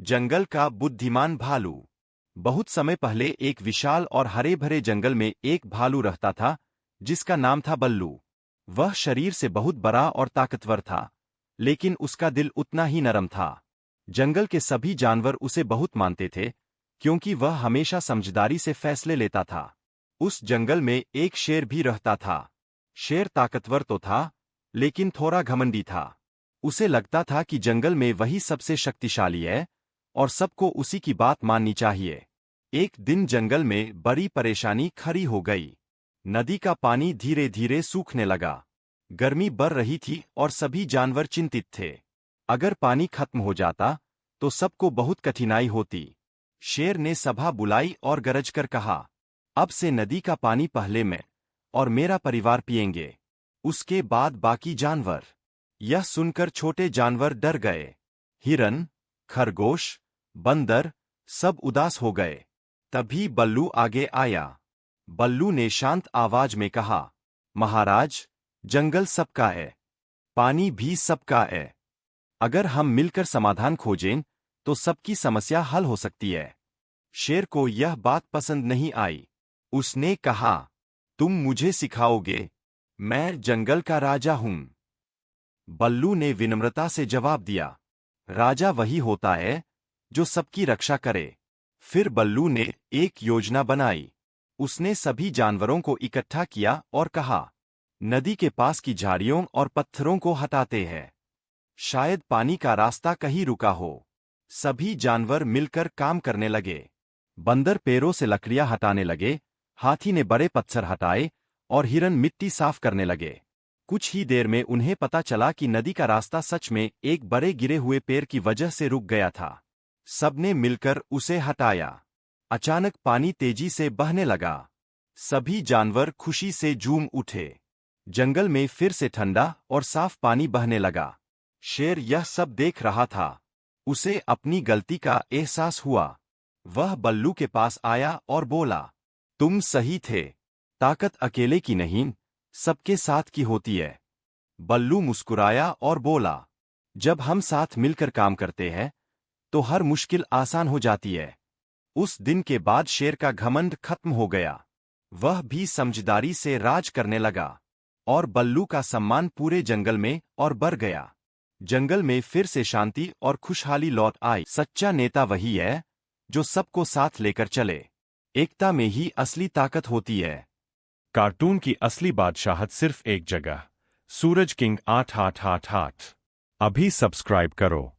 जंगल का बुद्धिमान भालू। बहुत समय पहले एक विशाल और हरे भरे जंगल में एक भालू रहता था, जिसका नाम था बल्लू। वह शरीर से बहुत बड़ा और ताकतवर था, लेकिन उसका दिल उतना ही नरम था। जंगल के सभी जानवर उसे बहुत मानते थे, क्योंकि वह हमेशा समझदारी से फैसले लेता था। उस जंगल में एक शेर भी रहता था। शेर ताकतवर तो था, लेकिन थोड़ा घमंडी था। उसे लगता था कि जंगल में वही सबसे शक्तिशाली है और सबको उसी की बात माननी चाहिए। एक दिन जंगल में बड़ी परेशानी खड़ी हो गई। नदी का पानी धीरे धीरे सूखने लगा। गर्मी बढ़ रही थी और सभी जानवर चिंतित थे। अगर पानी खत्म हो जाता तो सबको बहुत कठिनाई होती। शेर ने सभा बुलाई और गरज कर कहा, अब से नदी का पानी पहले मैं और मेरा परिवार पिएंगे, उसके बाद बाकी जानवर। यह सुनकर छोटे जानवर डर गए। हिरन, खरगोश, बंदर सब उदास हो गए। तभी बल्लू आगे आया। बल्लू ने शांत आवाज में कहा, महाराज, जंगल सबका है, पानी भी सबका है। अगर हम मिलकर समाधान खोजें तो सबकी समस्या हल हो सकती है। शेर को यह बात पसंद नहीं आई। उसने कहा, तुम मुझे सिखाओगे? मैं जंगल का राजा हूं। बल्लू ने विनम्रता से जवाब दिया, राजा वही होता है जो सबकी रक्षा करे। फिर बल्लू ने एक योजना बनाई। उसने सभी जानवरों को इकट्ठा किया और कहा, नदी के पास की झाड़ियों और पत्थरों को हटाते हैं। शायद पानी का रास्ता कहीं रुका हो। सभी जानवर मिलकर काम करने लगे। बंदर पेड़ों से लकड़ियां हटाने लगे, हाथी ने बड़े पत्थर हटाए और हिरन मिट्टी साफ करने लगे। कुछ ही देर में उन्हें पता चला कि नदी का रास्ता सच में एक बड़े गिरे हुए पेड़ की वजह से रुक गया था। सबने मिलकर उसे हटाया। अचानक पानी तेजी से बहने लगा। सभी जानवर खुशी से झूम उठे। जंगल में फिर से ठंडा और साफ पानी बहने लगा। शेर यह सब देख रहा था। उसे अपनी गलती का एहसास हुआ। वह बल्लू के पास आया और बोला, तुम सही थे। ताकत अकेले की नहीं, सबके साथ की होती है। बल्लू मुस्कुराया और बोला, जब हम साथ मिलकर काम करते हैं तो हर मुश्किल आसान हो जाती है। उस दिन के बाद शेर का घमंड खत्म हो गया। वह भी समझदारी से राज करने लगा और बल्लू का सम्मान पूरे जंगल में और बढ़ गया। जंगल में फिर से शांति और खुशहाली लौट आई। सच्चा नेता वही है जो सबको साथ लेकर चले। एकता में ही असली ताकत होती है। कार्टून की असली बादशाहत सिर्फ एक जगह, सूरज किंग 888। अभी सब्सक्राइब करो।